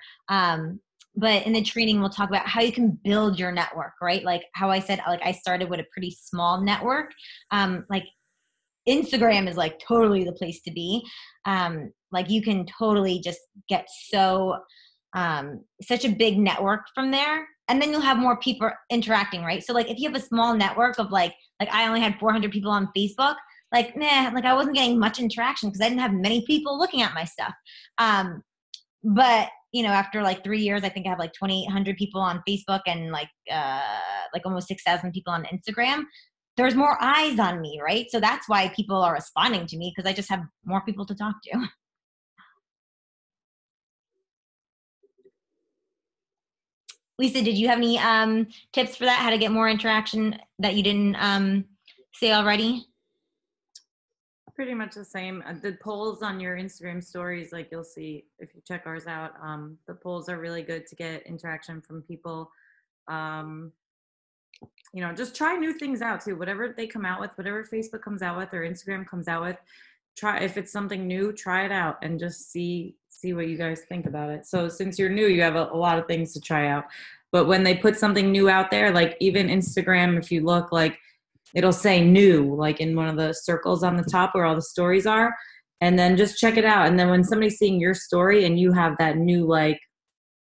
But in the training, we'll talk about how you can build your network, right? Like how I said, like I started with a pretty small network. Like Instagram is like totally the place to be. Like you can totally just get such a big network from there. And then you'll have more people interacting, right? So like if you have a small network of like I only had 400 people on Facebook, like, nah, like I wasn't getting much interaction because I didn't have many people looking at my stuff. But you know, after like 3 years, I think I have like 2,800 people on Facebook and like almost 6,000 people on Instagram. There's more eyes on me, right? So that's why people are responding to me because I just have more people to talk to. Lisa, did you have any tips for that? How to get more interaction that you didn't say already? Pretty much the same. The polls on your Instagram stories, like you'll see if you check ours out, the polls are really good to get interaction from people. You know, just try new things out too. Whatever they come out with, whatever Facebook comes out with or Instagram comes out with, try, if it's something new, try it out and just see what you guys think about it. So since you're new, you have a lot of things to try out. But when they put something new out there, like even Instagram, if you look, like it'll say new, like in one of the circles on the top where all the stories are, and then just check it out. And then when somebody's seeing your story and you have that new, like,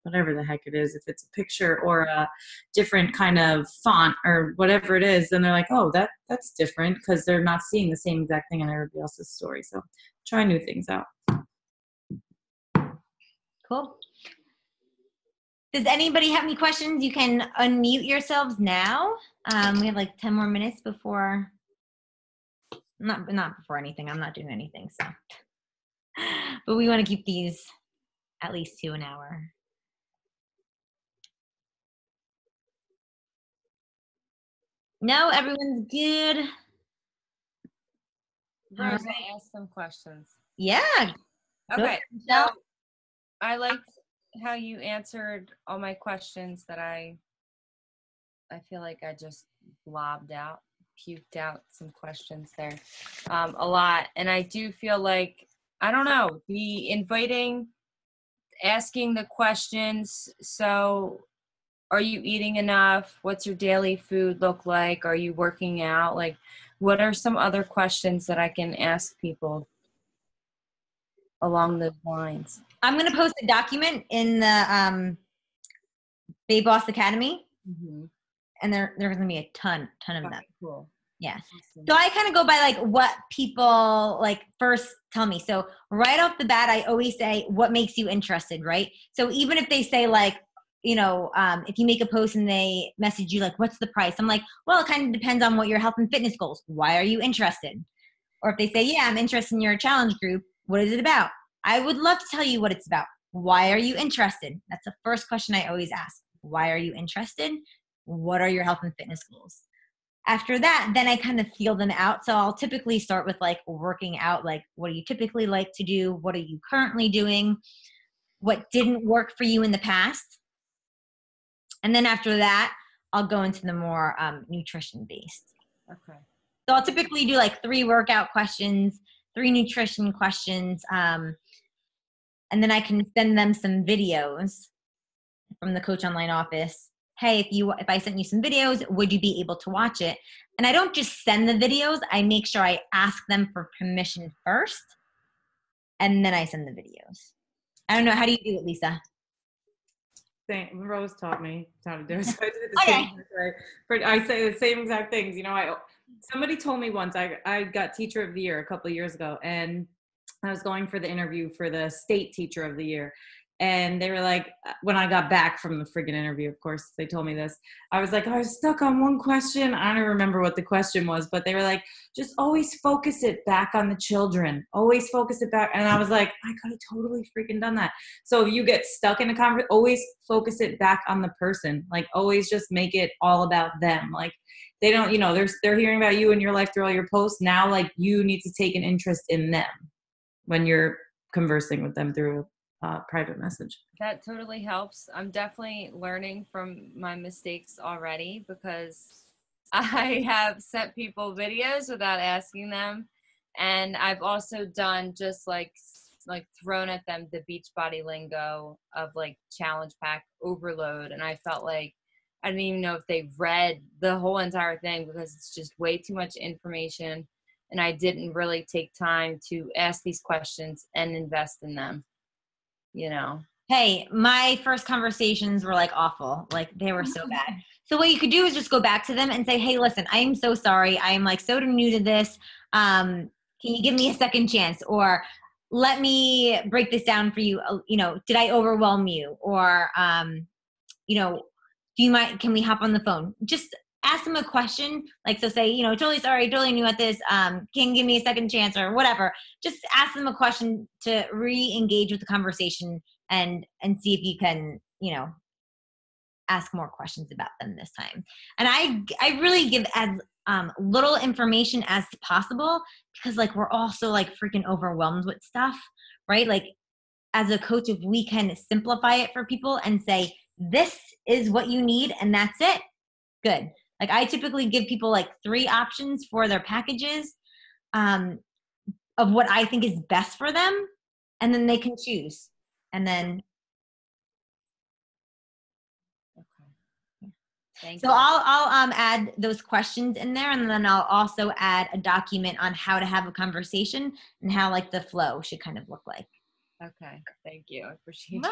whatever the heck it is, if it's a picture or a different kind of font or whatever it is, then they're like, oh, that's different, because they're not seeing the same exact thing in everybody else's story. So try new things out. Cool. Does anybody have any questions? You can unmute yourselves now. We have like 10 more minutes before, not before anything. I'm not doing anything, so. But we want to keep these at least to an hour. No, everyone's good. Rose, I asked some questions. Yeah. Okay. So I liked how you answered all my questions that I feel like I just puked out some questions there a lot. And I do feel like, I don't know, asking the questions. So are you eating enough? What's your daily food look like? Are you working out? Like, what are some other questions that I can ask people along those lines? I'm going to post a document in the Babe Boss Academy. Mm-hmm. And there's going to be a ton of them. Cool. Yeah. So I kind of go by like what people like first tell me. So right off the bat, I always say, what makes you interested, right? So even if they say like, you know, if you make a post and they message you like, what's the price? I'm like, well, it kind of depends on what your health and fitness goals. Why are you interested? Or if they say, yeah, I'm interested in your challenge group. What is it about? I would love to tell you what it's about. Why are you interested? That's the first question I always ask. Why are you interested? What are your health and fitness goals? After that, then I kind of feel them out. So I'll typically start with like working out, like what do you typically like to do? What are you currently doing? What didn't work for you in the past? And then after that, I'll go into the more nutrition based. Okay. So I'll typically do like 3 workout questions, 3 nutrition questions. And then I can send them some videos from the Coach Online office. Hey, if I sent you some videos, would you be able to watch it? And I don't just send the videos. I make sure I ask them for permission first, and then I send the videos. I don't know. How do you do it, Lisa? Rose taught me how to do it. So I did it the same way. I say the same exact things. You know, somebody told me once, I got Teacher of the Year a couple of years ago, and I was going for the interview for the state teacher of the year. And they were like, when I got back from the friggin' interview, of course, they told me this. I was like, I was stuck on one question. I don't remember what the question was, but they were like, just always focus it back on the children. Always focus it back. And I was like, I could have totally freaking done that. So if you get stuck in a conversation, always focus it back on the person. Like, always just make it all about them. Like, they don't, they're hearing about you and your life through all your posts. Now, like, you need to take an interest in them when you're conversing with them through private message. That totally helps. I'm definitely learning from my mistakes already, because I have sent people videos without asking them, and I've also done just like thrown at them the Beachbody lingo of like challenge pack overload, and I felt like I didn't even know if they read the whole entire thing, because it's just way too much information, and I didn't really take time to ask these questions and invest in them. Hey, my first conversations were like awful. Like, they were so bad. So what you could do is just go back to them and say, hey, listen, I am so sorry. I am like so new to this. Can you give me a second chance? Or let me break this down for you. Did I overwhelm you? Or, do you mind, can we hop on the phone? Just ask them a question. Like, so say, totally sorry, totally new at this. Can you give me a second chance or whatever? Just ask them a question to re-engage with the conversation and see if you can, ask more questions about them this time. And I really give as little information as possible, because like, we're all so like freaking overwhelmed with stuff, right? Like, as a coach, if we can simplify it for people and say, this is what you need and that's it, good. Like, I typically give people like 3 options for their packages of what I think is best for them, and then they can choose. And then Thank so you. I'll add those questions in there, and then I'll also add a document on how to have a conversation and how like the flow should kind of look like. Okay, thank you. I appreciate it.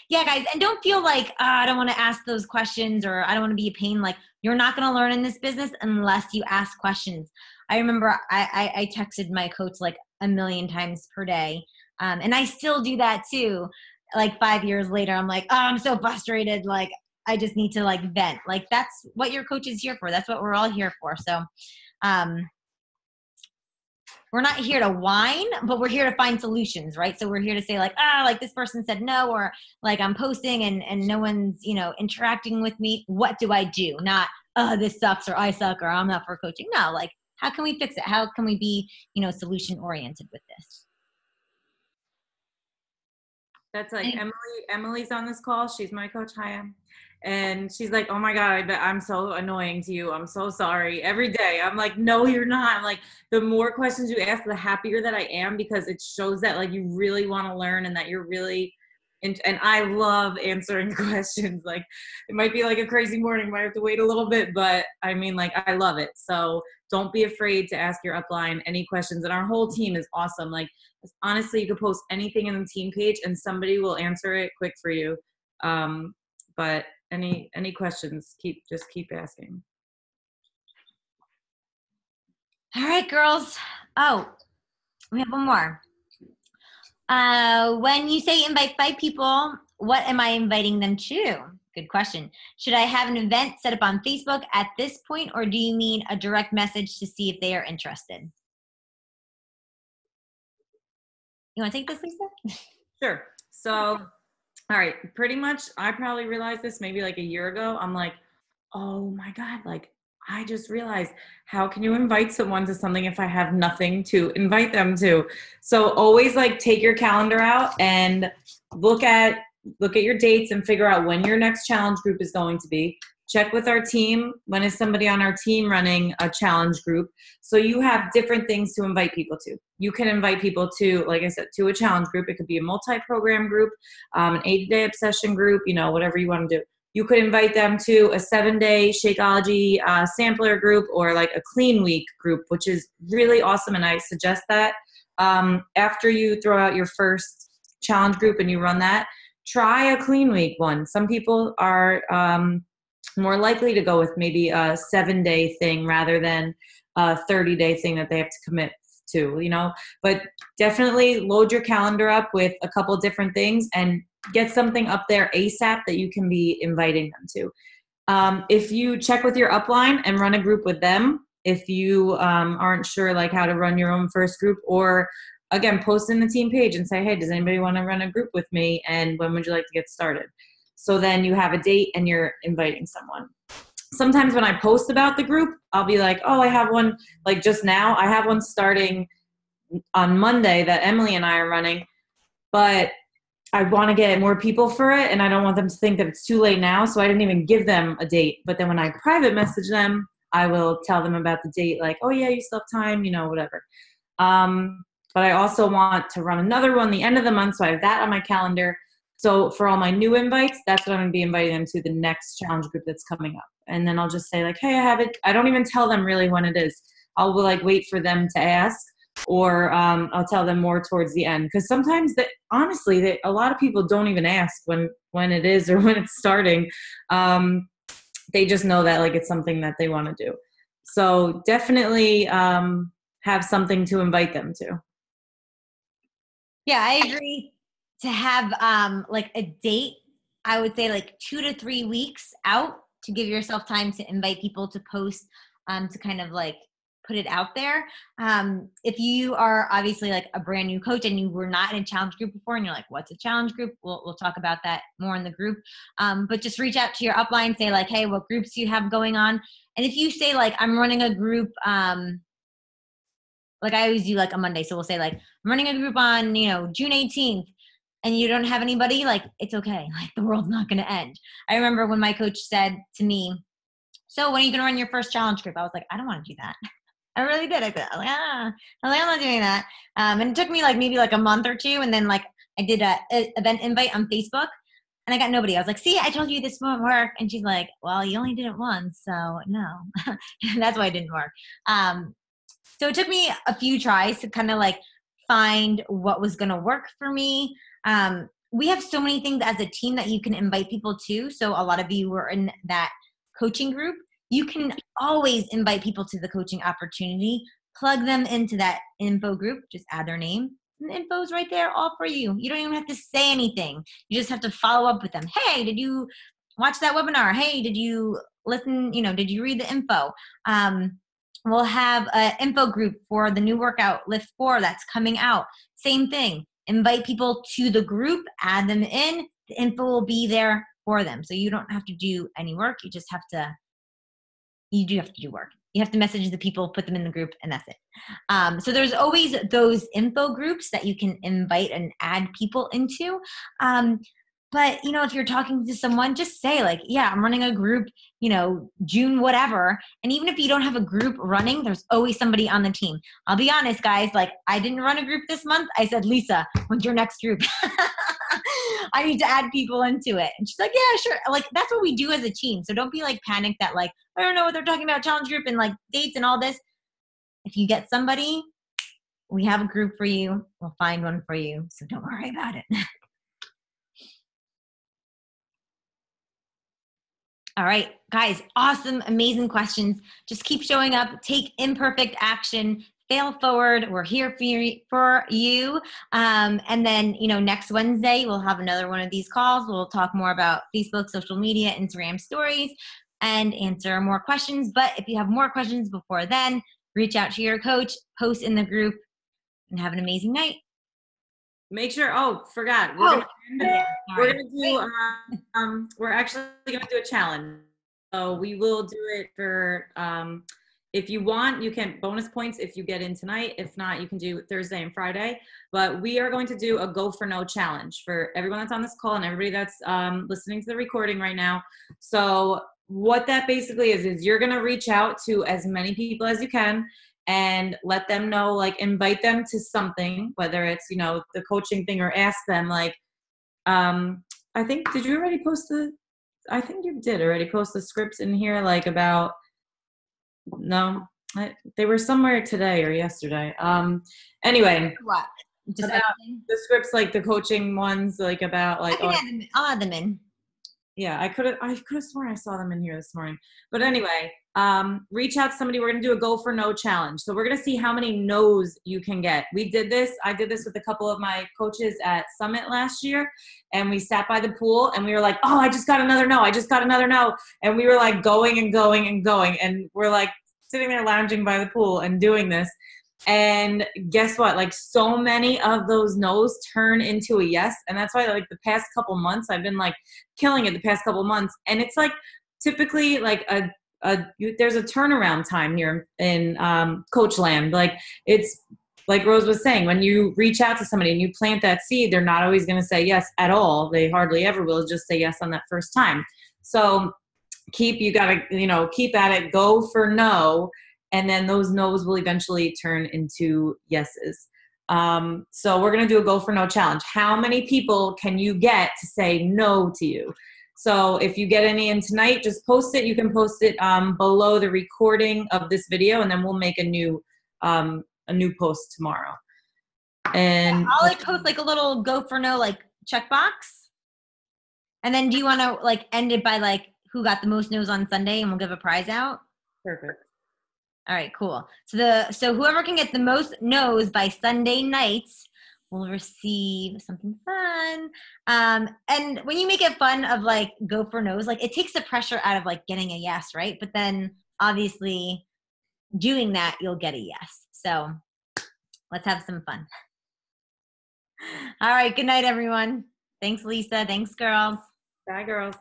Yeah, guys, and don't feel like I don't want to ask those questions, or I don't want to be a pain. Like, you're not going to learn in this business unless you ask questions. I remember I texted my coach like 1 million times per day, and I still do that too. Like 5 years later, I'm like, oh, I'm so frustrated. Like, I just need to like vent. Like, that's what your coach is here for. That's what we're all here for. So, we're not here to whine, but we're here to find solutions, right? So we're here to say like, like this person said no, or like I'm posting and no one's, interacting with me. What do I do? Not, this sucks, or I suck, or I'm not for coaching. No, like, how can we fix it? How can we be, solution oriented with this? That's like Emily's on this call. She's my coach. Hi, Em. And she's like, oh my God, I'm so annoying to you. I'm so sorry. Every day. I'm like, no, you're not. I'm like, the more questions you ask, the happier that I am, because it shows that like you really want to learn and that you're really, and I love answering questions. Like, it might be like a crazy morning, might have to wait a little bit, but I mean, like, I love it. So don't be afraid to ask your upline any questions. And our whole team is awesome. Like, honestly, you could post anything in the team page and somebody will answer it quick for you. But any questions, just keep asking. All right, girls. Oh, we have one more. When you say invite 5 people, what am I inviting them to? Good question. Should I have an event set up on Facebook at this point, or do you mean a direct message to see if they are interested? You want to take this, Lisa? Sure. So, all right, pretty much I probably realized this maybe like a year ago. I'm like, oh my God, like, I just realized, how can you invite someone to something if I have nothing to invite them to? So always like take your calendar out and look at your dates and figure out when your next challenge group is going to be. Check with our team. When is somebody on our team running a challenge group? So you have different things to invite people to. You can invite people to, like I said, to a challenge group. It could be a multi-program group, an 80-day obsession group, whatever you want to do. You could invite them to a 7-day Shakeology sampler group, or like a clean week group, which is really awesome. And I suggest that after you throw out your first challenge group and you run that, try a clean week one. Some people are more likely to go with maybe a 7-day thing rather than a 30-day thing that they have to commit too, you know, but definitely load your calendar up with a couple different things and get something up there ASAP that you can be inviting them to. If you check with your upline and run a group with them, if you aren't sure like how to run your own first group, or again, post in the team page and say, hey, does anybody want to run a group with me? And when would you like to get started? So then you have a date and you're inviting someone. Sometimes when I post about the group, I'll be like, oh, I have one, like just now, I have one starting on Monday that Emily and I are running, but I want to get more people for it, and I don't want them to think that it's too late now, so I didn't even give them a date. But then when I private message them, I will tell them about the date, like, oh yeah, you still have time, you know, whatever. But I also want to run another one the end of the month, so I have that on my calendar. So for all my new invites, that's what I'm going to be inviting them to, the next challenge group that's coming up. And then I'll just say like, hey, I have it. I don't even tell them really when it is. I'll like wait for them to ask, or I'll tell them more towards the end. Because sometimes, honestly, a lot of people don't even ask when it is or when it's starting. They just know that like it's something that they want to do. So definitely have something to invite them to. Yeah, I agree. To have like a date, I would say like 2 to 3 weeks out to give yourself time to invite people to post, to kind of like put it out there. If you are obviously like a brand new coach and you were not in a challenge group before and you're like, what's a challenge group? We'll talk about that more in the group. But just reach out to your upline, say like, hey, what groups do you have going on? And if you say like, I'm running a group, like I always do like a Monday. So we'll say like, I'm running a group on, you know, June 18th. And you don't have anybody, like, it's okay. Like, the world's not going to end. I remember when my coach said to me, so when are you going to run your first challenge group? I was like, I don't want to do that. I really did. I was like, I'm not doing that. And it took me like maybe like a month or two. And then like I did a event invite on Facebook and I got nobody. I was like, see, I told you this won't work. And she's like, well, you only did it once. So no, that's why it didn't work. So it took me a few tries to kind of like find what was going to work for me. We have so many things as a team that you can invite people to. So a lot of you were in that coaching group. You can always invite people to the coaching opportunity, plug them into that info group, just add their name, and the info's right there all for you. You don't even have to say anything. You just have to follow up with them. Hey, did you watch that webinar? Hey, did you listen? You know, did you read the info? We'll have an info group for the new workout, Lift 4, that's coming out. Same thing. Invite people to the group, add them in. The info will be there for them. So you don't have to do any work. You just have to, you do have to do work. You have to message the people, put them in the group, and that's it. So there's always those info groups that you can invite and add people into. But, you know, if you're talking to someone, just say like, yeah, I'm running a group, you know, June, whatever. And even if you don't have a group running, there's always somebody on the team. I'll be honest, guys, like I didn't run a group this month. I said, Lisa, when's your next group? I need to add people into it. And she's like, yeah, sure. Like that's what we do as a team. So don't be like panicked that like, I don't know what they're talking about, challenge group and like dates and all this. If you get somebody, we have a group for you. We'll find one for you. So don't worry about it. All right, guys, awesome, amazing questions. Just keep showing up, take imperfect action, fail forward. We're here for you. And then, you know, next Wednesday, we'll have another one of these calls. We'll talk more about Facebook, social media, Instagram stories, and answer more questions. But if you have more questions before then, reach out to your coach, post in the group, and have an amazing night. Make sure, forgot. We're actually going to do a challenge. So we will do it for, if you want, you can bonus points if you get in tonight. If not, you can do Thursday and Friday. But we are going to do a Go for No challenge for everyone that's on this call and everybody that's listening to the recording right now. So what that basically is you're going to reach out to as many people as you can and let them know, like invite them to something, whether it's, you know, the coaching thing, or ask them like, I think, did you already post I think you did already post the scripts in here, like about, no, they were somewhere today or yesterday. Anyway, What? Just about the scripts, like the coaching ones, like about like, I'll add them in. Yeah, I could have sworn I saw them in here this morning. But anyway, reach out to somebody. We're going to do a go for no challenge. So we're going to see how many no's you can get. I did this with a couple of my coaches at Summit last year, and we sat by the pool and we were like, oh, I just got another no. I just got another no. And we were like going and going and going. And we're like sitting there lounging by the pool and doing this. And guess what? Like, so many of those no's turn into a yes. And that's why, like, the past couple months, I've been like killing it the past couple months. And it's like typically like there's a turnaround time here in coach land. Like, it's like Rose was saying, when you reach out to somebody and you plant that seed, they're not always going to say yes at all. They hardly ever will just say yes on that first time. So you got to, keep at it, go for no. And then those no's will eventually turn into yeses. So we're going to do a go for no challenge. How many people can you get to say no to you? So if you get any in tonight, just post it. You can post it below the recording of this video, and then we'll make a new post tomorrow. And yeah, I'll like post like a little go for no like checkbox. And then do you want to like end it by like who got the most no's on Sunday, and we'll give a prize out? Perfect. All right, cool. So whoever can get the most no's by Sunday nights will receive something fun. And when you make it fun of like go for no's, like it takes the pressure out of like getting a yes, right? But then obviously doing that, you'll get a yes. So let's have some fun. All right, good night, everyone. Thanks, Lisa. Thanks, girls. Bye, girls.